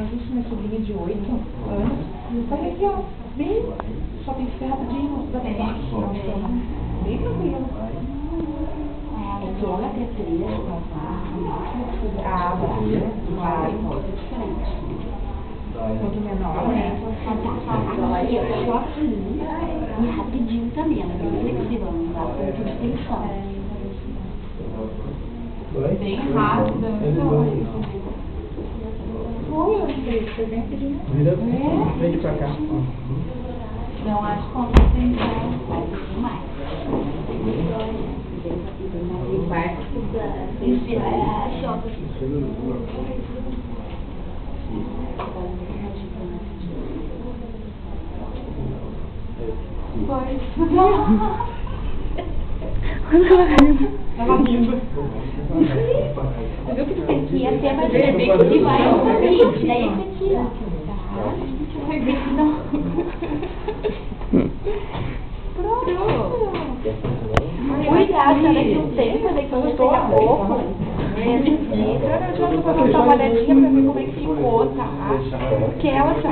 trouxe minha sobrinha de 8 anos. Olha aqui, ó. Bem, só tem que ser rapidinho. Bem tranquilo. É que ela tem 3, 4, Ah, vai. Um pouquinho menor, né? aqui eu só assim, e rapidinho também, ela é bem flexível, não dá ponto de tensão. Bem rápida. Foi bem rapidinho. Vem pra cá. Não acho que quando tem Vai um pouquinho mais. e vai. Isso é choque. Ela rindo. Viu que tu tem que ir até mais e vai um pouquinho. Daí esse aqui, ó. Não. Pronto. Cuidado, daqui um tempo, daqui um pouco. Eu já vou fazer uma olhadinha pra ver como é que ficou, tá? Porque ela já